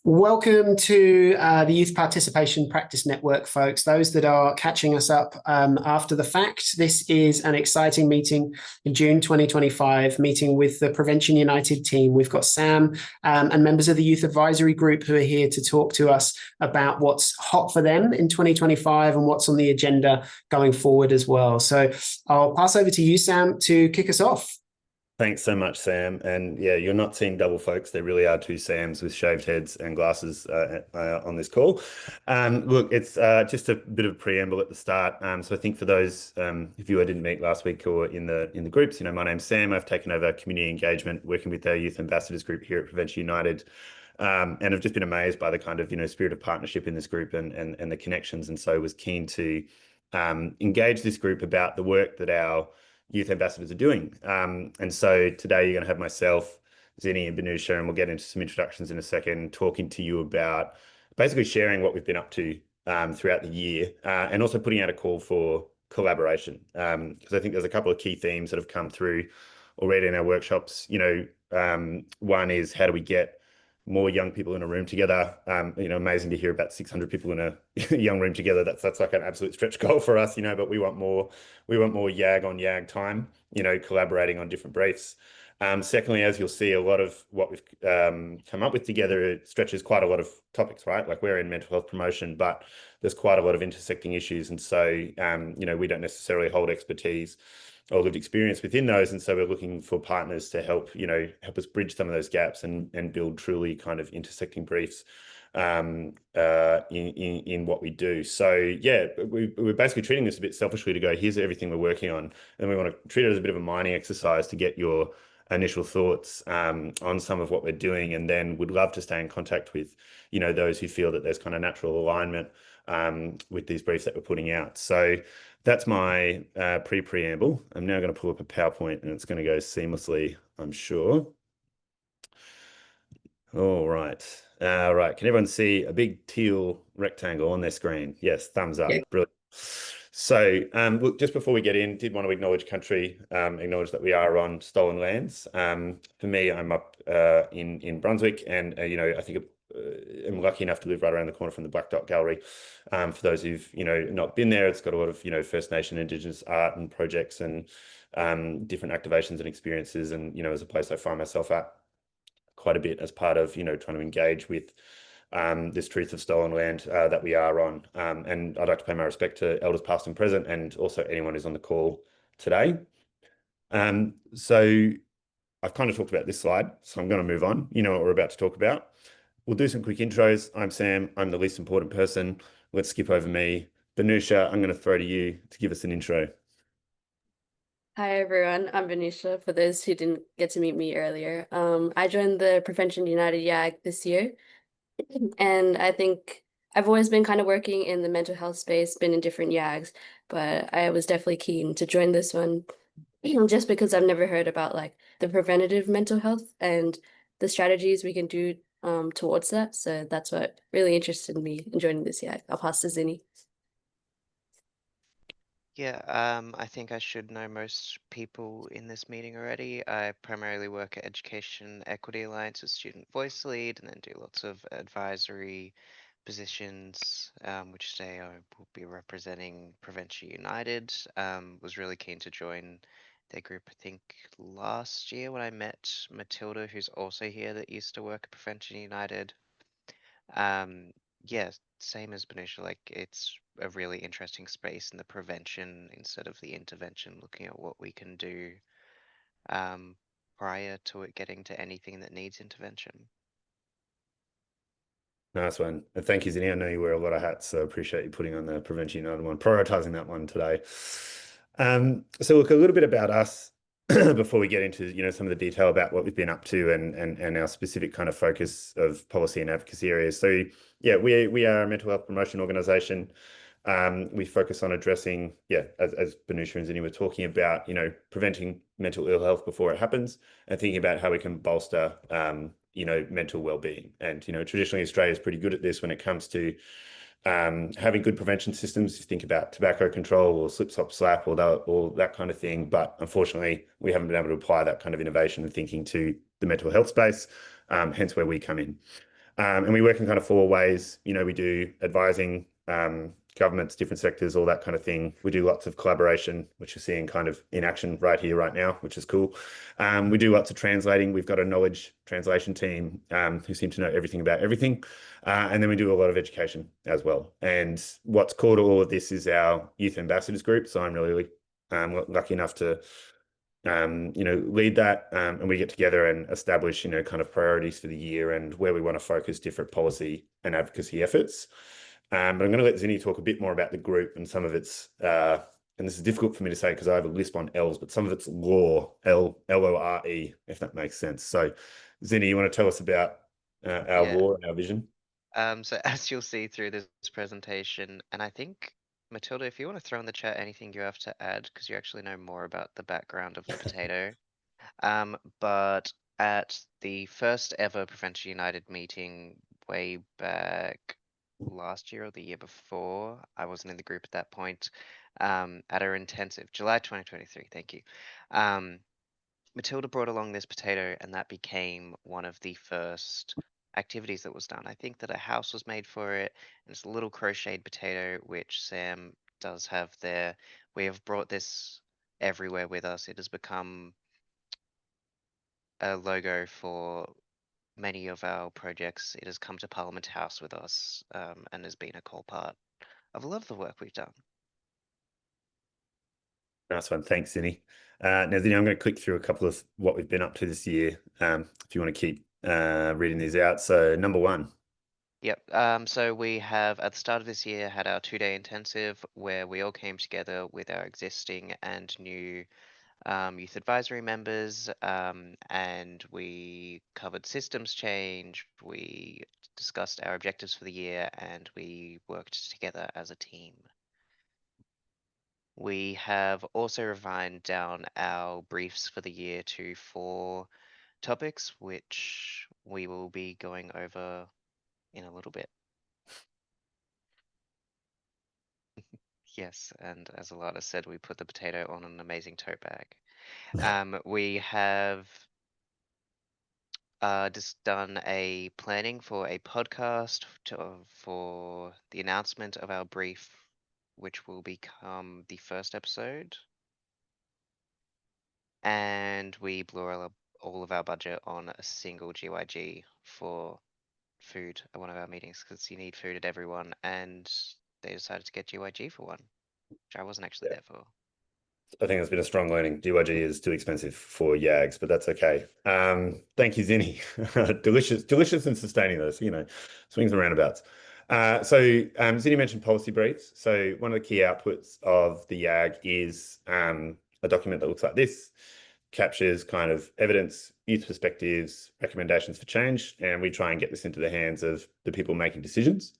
Welcome to the Youth Participation Practice Network, folks. Those that are catching us up after the fact, this is an exciting meeting in June 2025, meeting with the Prevention United team. We've got Sam and members of the Youth Advisory Group who are here to talk to us about what's hot for them in 2025 and what's on the agenda going forward as well. So I'll pass over to you, Sam, to kick us off. Thanks so much, Sam. And yeah, you're not seeing double folks. There really are two Sams with shaved heads and glasses on this call. Look, it's just a bit of a preamble at the start. So I think for those of you I didn't meet last week or in the groups, my name's Sam. I've taken over community engagement, working with our youth ambassadors group here at Prevention United. And I've just been amazed by the kind of spirit of partnership in this group and the connections. And so was keen to engage this group about the work that our youth ambassadors are doing. And so today you're going to have myself, Zinny and Binusha, and we'll get into some introductions in a second, talking to you about basically sharing what we've been up to throughout the year and also putting out a call for collaboration. Because I think there's a couple of key themes that have come through already in our workshops. One is how do we get more young people in a room together. Amazing to hear about 600 people in a young room together. That's like an absolute stretch goal for us, but we want more YAG on YAG time, collaborating on different briefs. Secondly, as you'll see, a lot of what we've come up with together, it stretches quite a lot of topics, right? Like we're in mental health promotion, but there's quite a lot of intersecting issues. And so, we don't necessarily hold expertise or lived experience within those. And so we're looking for partners to help us bridge some of those gaps and build truly kind of intersecting briefs in what we do. So yeah, we're basically treating this a bit selfishly to go, here's everything we're working on. And we want to treat it as a bit of a mining exercise to get your initial thoughts on some of what we're doing. And then we'd love to stay in contact with, those who feel that there's kind of natural alignment with these briefs that we're putting out. So that's my preamble. I'm now going to pull up a PowerPoint and it's going to go seamlessly, I'm sure. All right. Right. Can everyone see a big teal rectangle on their screen? Yes, thumbs up. Yeah. Brilliant. So look, just before we get in, did want to acknowledge country, acknowledge that we are on stolen lands. For me, I'm up in Brunswick, and I think I'm lucky enough to live right around the corner from the Black Dot Gallery. For those who've not been there, it's got a lot of First Nation, Indigenous art and projects and different activations and experiences, and as a place I find myself at quite a bit as part of trying to engage with this truth of stolen land that we are on. And I'd like to pay my respect to elders past and present, and also anyone who's on the call today. So I've kind of talked about this slide, so I'm going to move on. You know what we're about to talk about. We'll do some quick intros. I'm Sam. I'm the least important person. Let's skip over me. Binusha, I'm going to throw to you to give us an intro. Hi, everyone. I'm Binusha, for those who didn't get to meet me earlier. I joined the Prevention United YAG this year, and I think I've always been kind of working in the mental health space, been in different YAGs, but I was definitely keen to join this one just because I've never heard about like the preventative mental health and the strategies we can do towards that. So that's what really interested me in joining this YAG. I'll pass to Zinny. Yeah, I think I should know most people in this meeting already. I primarily work at Education Equity Alliance as Student Voice Lead, and then do lots of advisory positions, which today I will be representing Prevention United. Was really keen to join their group, I think last year when I met Matilda, who's also here, that used to work at Prevention United. Yeah, same as Binusha, like it's a really interesting space in the prevention instead of the intervention, looking at what we can do prior to it getting to anything that needs intervention. Nice one. And thank you, Zinny. I know you wear a lot of hats, so I appreciate you putting on the Prevention United one, prioritizing that one today. So look, a little bit about us before we get into some of the detail about what we've been up to and our specific kind of focus of policy and advocacy areas. So yeah, we are a mental health promotion organisation. We focus on addressing, as Binusha and Zinny were talking about, preventing mental ill health before it happens, and thinking about how we can bolster mental well-being. And traditionally Australia is pretty good at this when it comes to having good prevention systems. You think about tobacco control or slip, slop, slap, or that kind of thing. But unfortunately, we haven't been able to apply that kind of innovation and thinking to the mental health space, hence where we come in. And we work in kind of 4 ways. We do advising, governments, different sectors, all that kind of thing. We do lots of collaboration, which you're seeing kind of in action right here, right now, which is cool. We do lots of translating. We've got a knowledge translation team who seem to know everything about everything. And then we do a lot of education as well. And what's cool to all of this is our youth ambassadors group. So I'm really lucky enough to lead that, and we get together and establish, kind of priorities for the year and where we want to focus different policy and advocacy efforts. But I'm going to let Zinny talk a bit more about the group and some of its, and this is difficult for me to say because I have a lisp on L's, but some of its lore, Lore, if that makes sense. So Zinny, you want to tell us about our Yeah. lore and our vision? So as you'll see through this presentation, and I think, Matilda, if you want to throw in the chat anything you have to add, because you actually know more about the background of the potato. But at the first ever Prevention United meeting way back last year or the year before, I wasn't in the group at that point, at our intensive, July 2023, thank you. Matilda brought along this potato, and that became one of the first activities that was done. I think that a house was made for it, and it's a little crocheted potato, which Sam does have there. We have brought this everywhere with us. It has become a logo for many of our projects. It has come to Parliament House with us, and has been a core part of a lot of the work we've done. Nice one. Thanks, Zinny. Now, Zinny, I'm going to click through a couple of what we've been up to this year, if you want to keep reading these out. So number 1. Yep. So we have at the start of this year had our 2-day intensive where we all came together with our existing and new youth advisory members, and we covered systems change. We discussed our objectives for the year, and we worked together as a team. We have also refined down our briefs for the year to 4 topics, which we will be going over in a little bit. Yes, and as Alana said, we put the potato on an amazing tote bag. We have just done a planning for a podcast for the announcement of our brief, which will become the first episode. And we blew all of our budget on a single GYG for food at one of our meetings because you need food at everyone, and they decided to get GYG for one, which I wasn't actually there for. I think it's been a strong learning. GYG is too expensive for YAGs, but that's okay. Thank you, Zinny. delicious and sustaining those, swings and roundabouts. Zinny mentioned policy briefs. So one of the key outputs of the YAG is a document that looks like this, captures kind of evidence, youth perspectives, recommendations for change, and we try and get this into the hands of the people making decisions.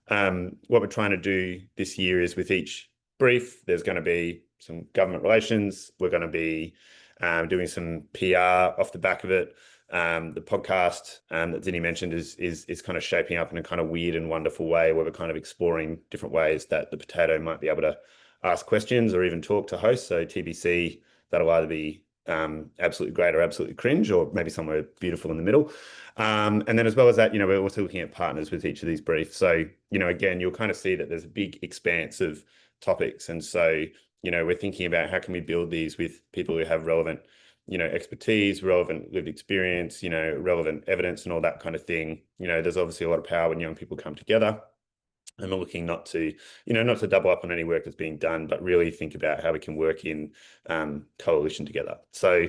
What we're trying to do this year is with each brief, there's going to be some government relations. We're going to be doing some PR off the back of it. The podcast that Zinny mentioned is kind of shaping up in a kind of weird and wonderful way where we're kind of exploring different ways that the potato might be able to ask questions or even talk to hosts. So TBC, that'll either be absolutely great or absolutely cringe, or maybe somewhere beautiful in the middle. And then as well as that, we're also looking at partners with each of these briefs. So, again, you'll kind of see that there's a big expanse of topics. And so, we're thinking about how can we build these with people who have relevant, expertise, relevant lived experience, relevant evidence and all that kind of thing. There's obviously a lot of power when young people come together. And we're looking not to double up on any work that's being done, but really think about how we can work in coalition together. So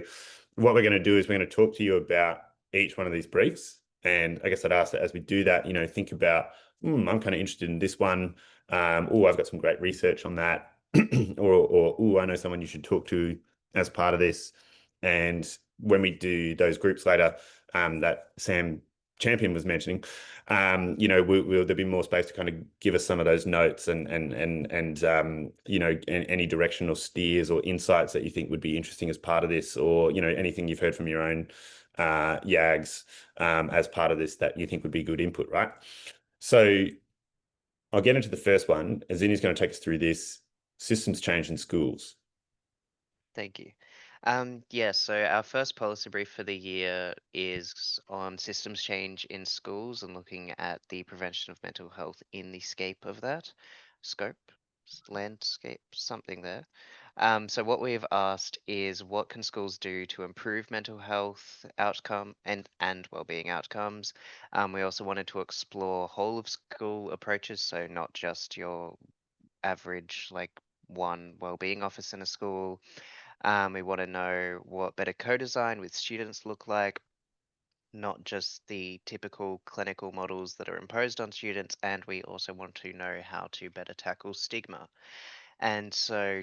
what we're going to do is we're going to talk to you about each one of these briefs. And I guess I'd ask that as we do that, think about, I'm kind of interested in this one. Oh, I've got some great research on that. or oh, I know someone you should talk to as part of this. And when we do those groups later, that Sam Champion was mentioning, there'll be more space to kind of give us some of those notes and any directional steers or insights that you think would be interesting as part of this, or anything you've heard from your own YAGs as part of this that you think would be good input, right? So I'll get into the first one. Zinni's going to take us through this systems change in schools. Thank you. Yeah, so our first policy brief for the year is on systems change in schools and looking at the prevention of mental health in the scope of that. Scope, landscape, something there. So what we've asked is what can schools do to improve mental health outcome and well-being outcomes. We also wanted to explore whole of school approaches, so not just your average like one well-being office in a school. We want to know what better co-design with students look like, not just the typical clinical models that are imposed on students, and we also want to know how to better tackle stigma. And so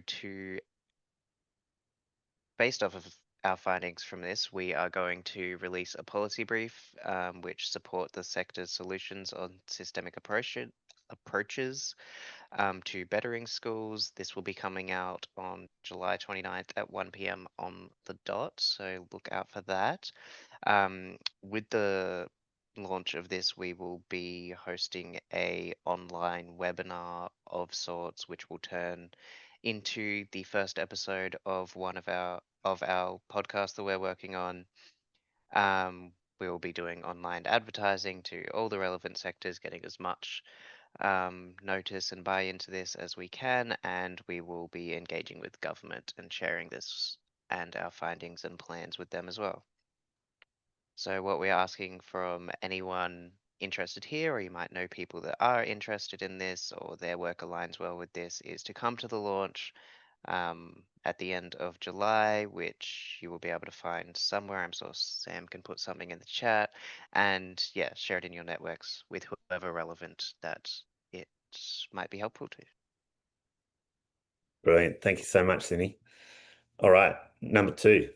based off of our findings from this, we are going to release a policy brief which support the sector's solutions on systemic approaches to bettering schools. This will be coming out on July 29th at 1 p.m. on the dot, so look out for that. With the launch of this, we will be hosting a online webinar of sorts, which will turn into the first episode of one of our podcasts that we're working on. We will be doing online advertising to all the relevant sectors, getting as much notice and buy into this as we can, and we will be engaging with government and sharing this and our findings and plans with them as well. So what we're asking from anyone interested here, or you might know people that are interested in this or their work aligns well with this, is to come to the launch at the end of July, which you will be able to find somewhere. I'm sure Sam can put something in the chat, and yeah, share it in your networks with whoever relevant that it might be helpful to. Brilliant. Thank you so much, Zinny. All right, number 2.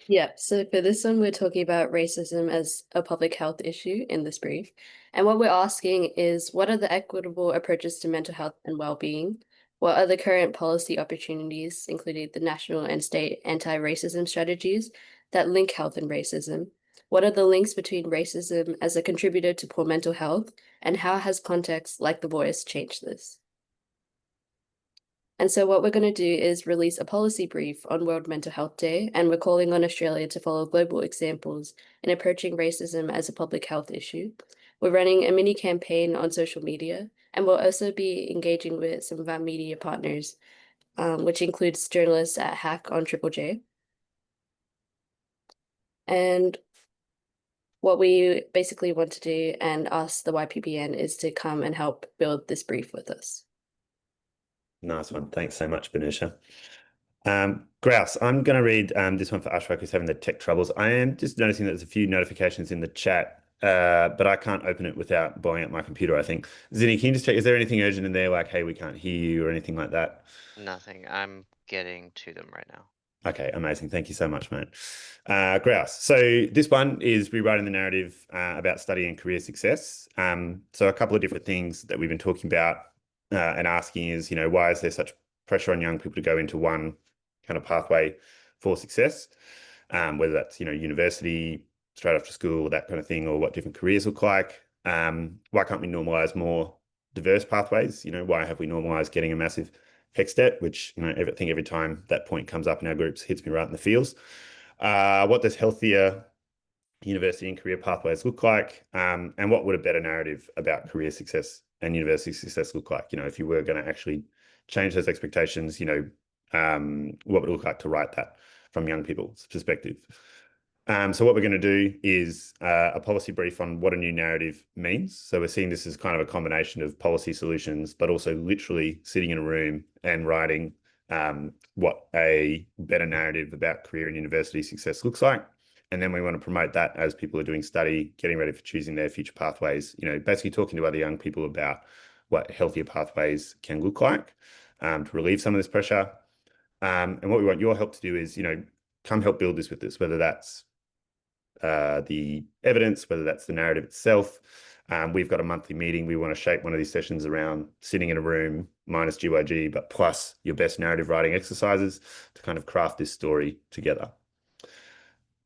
Yeah, so for this one, we're talking about racism as a public health issue in this brief. And what we're asking is, what are the equitable approaches to mental health and well-being? What are the current policy opportunities, including the national and state anti-racism strategies that link health and racism? What are the links between racism as a contributor to poor mental health, and how has context like The Voice changed this? And so what we're going to do is release a policy brief on World Mental Health Day, and we're calling on Australia to follow global examples in approaching racism as a public health issue. We're running a mini campaign on social media, and we'll also be engaging with some of our media partners, which includes journalists at Hack on Triple J. And what we basically want to do and ask the YPPN is to come and help build this brief with us. Nice one. Thanks so much, Binusha. Grouse, I'm going to read this one for Ashrak, who's having the tech troubles. I am just noticing that there's a few notifications in the chat, but I can't open it without blowing up my computer, I think. Zinny, can you just check, is there anything urgent in there, like, hey, we can't hear you or anything like that? Nothing. I'm getting to them right now. Okay, amazing. Thank you so much, mate. Grouse. So this one is rewriting the narrative about study and career success. So a couple of different things that we've been talking about and asking is, why is there such pressure on young people to go into one kind of pathway for success, whether that's, university, straight after school, that kind of thing, or what different careers look like. Why can't we normalize more diverse pathways? Why have we normalized getting a massive HEX debt, which, I think every time that point comes up in our groups, hits me right in the feels. What does healthier university and career pathways look like? And what would a better narrative about career success and university success look like? If you were going to actually change those expectations, what would it look like to write that from young people's perspective? So what we're going to do is a policy brief on what a new narrative means. So we're seeing this as kind of a combination of policy solutions, but also literally sitting in a room and writing what a better narrative about career and university success looks like. And then we want to promote that as people are doing study, getting ready for choosing their future pathways, basically talking to other young people about what healthier pathways can look like to relieve some of this pressure. And what we want your help to do is, come help build this with us, whether that's the evidence, whether that's the narrative itself. We've got a monthly meeting. We want to shape one of these sessions around sitting in a room minus GYG, but plus your best narrative writing exercises to kind of craft this story together.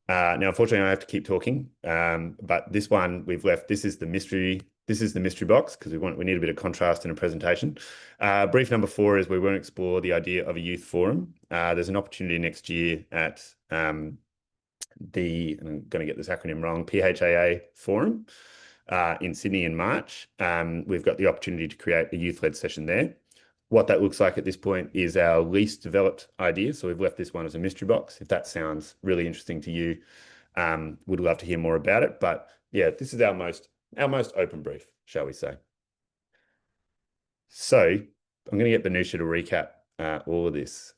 Now, unfortunately, I have to keep talking, but this one we've left. This is the mystery This is the mystery box because we need a bit of contrast in a presentation. Brief number 4 is we want to explore the idea of a youth forum. There's an opportunity next year at I'm going to get this acronym wrong, PHAA Forum in Sydney in March. We've got the opportunity to create a youth-led session there. What that looks like at this point is our least developed idea. So we've left this one as a mystery box. If that sounds really interesting to you, would love to hear more about it. But yeah, this is our most open brief, shall we say. So I'm going to get Binusha to recap all of this,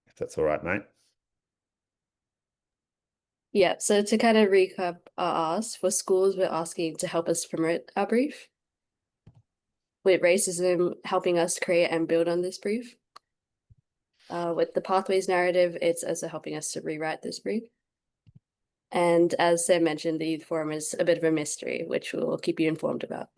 if that's all right, mate. Yeah, so to kind of recap our ask, for schools, we're asking to help us promote our brief. With racism helping us create and build on this brief. With the Pathways narrative, it's also helping us to rewrite this brief. And as Sam mentioned, the youth forum is a bit of a mystery, which we'll keep you informed about.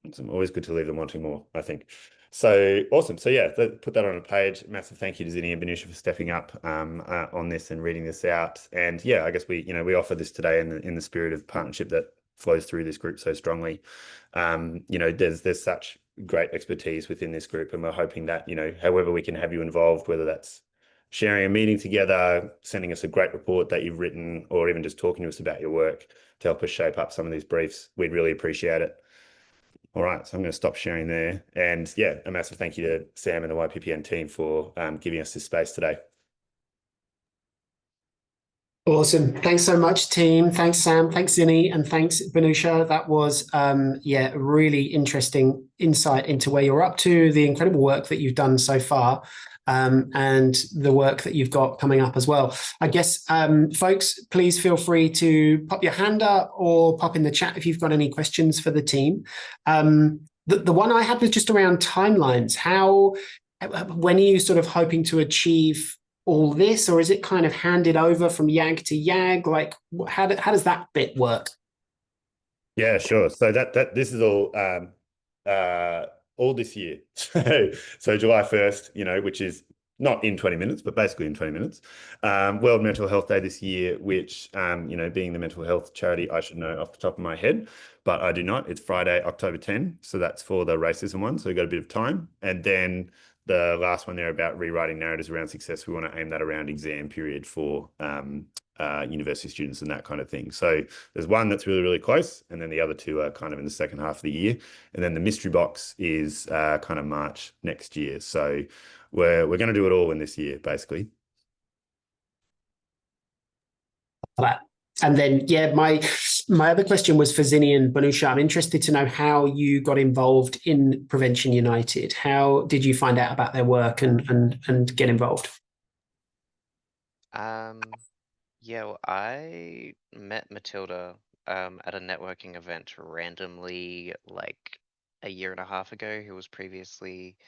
It's always good to leave them wanting more, I think. So awesome. So yeah, put that on a page. Massive thank you to Zinny and Binusha for stepping up on this and reading this out. And yeah, I guess we offer this today in the spirit of partnership that flows through this group so strongly. There's such great expertise within this group, and we're hoping that, however we can have you involved, whether that's sharing a meeting together, sending us a great report that you've written, or even just talking to us about your work to help us shape up some of these briefs, we'd really appreciate it. All right, so I'm going to stop sharing there. And yeah, a massive thank you to Sam and the YPPN team for giving us this space today. Awesome. Thanks so much, team. Thanks, Sam. Thanks, Zinny. And thanks, Binusha. That was, a really interesting insight into where you're up to, the incredible work that you've done so far, and the work that you've got coming up as well. I guess, folks, please feel free to pop your hand up or pop in the chat if you've got any questions for the team. The one I had was just around timelines. When are you sort of hoping to achieve all this, or is it kind of handed over from YAG to YAG? Like, how does that bit work? Yeah, sure. So this is all this year. So July 1st, which is not in 20 minutes, but basically in 20 minutes. World Mental Health Day this year, which, being the mental health charity, I should know off the top of my head, but I do not. It's Friday, October 10. So that's for the racism one. So we've got a bit of time. And then the last one there about rewriting narratives around success, we want to aim that around exam period for university students and that kind of thing. So there's one that's really, really close, and then the other two are kind of in the second half of the year. And then the mystery box is kind of March next year. So we're going to do it all in this year, basically. And then, yeah, my other question was for Zinny and Binusha. I'm interested to know how you got involved in Prevention United. How did you find out about their work and get involved? Yeah, well, I met Matilda at a networking event randomly like a year and a half ago, who was previously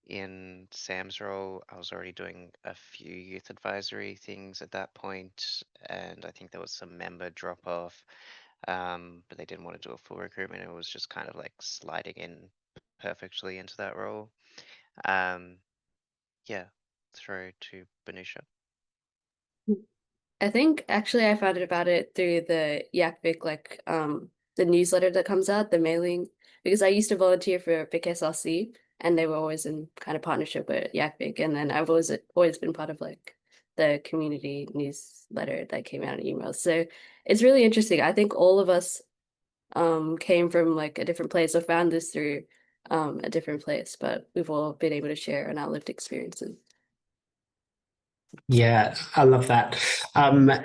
in Sam's role. I was already doing a few youth advisory things at that point, and I think there was some member drop off, but they didn't want to do a full recruitment. It was just kind of like sliding in perfectly into that role. Yeah, throw to Binusha. I think actually I found out about it through the YAG the newsletter that comes out, the mailing, because I used to volunteer for Vic SRC, and they were always in kind of partnership with YAG, and then I've always been part of like the community newsletter that came out in emails. So it's really interesting. I think all of us came from like a different place or found this through a different place, but we've all been able to share in our lived experiences. Yeah, I love that.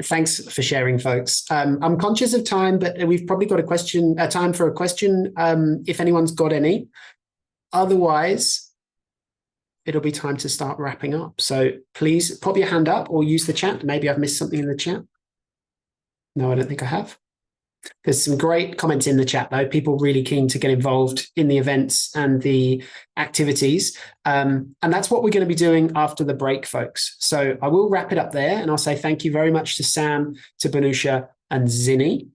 Thanks for sharing, folks. I'm conscious of time, but we've probably got time for a question, if anyone's got any. Otherwise, it'll be time to start wrapping up. So please pop your hand up or use the chat. Maybe I've missed something in the chat. No, I don't think I have. There's some great comments in the chat, though. People really keen to get involved in the events and the activities. And that's what we're going to be doing after the break, folks. So I will wrap it up there, and I'll say thank you very much to Sam, to Binusha, and Zinny.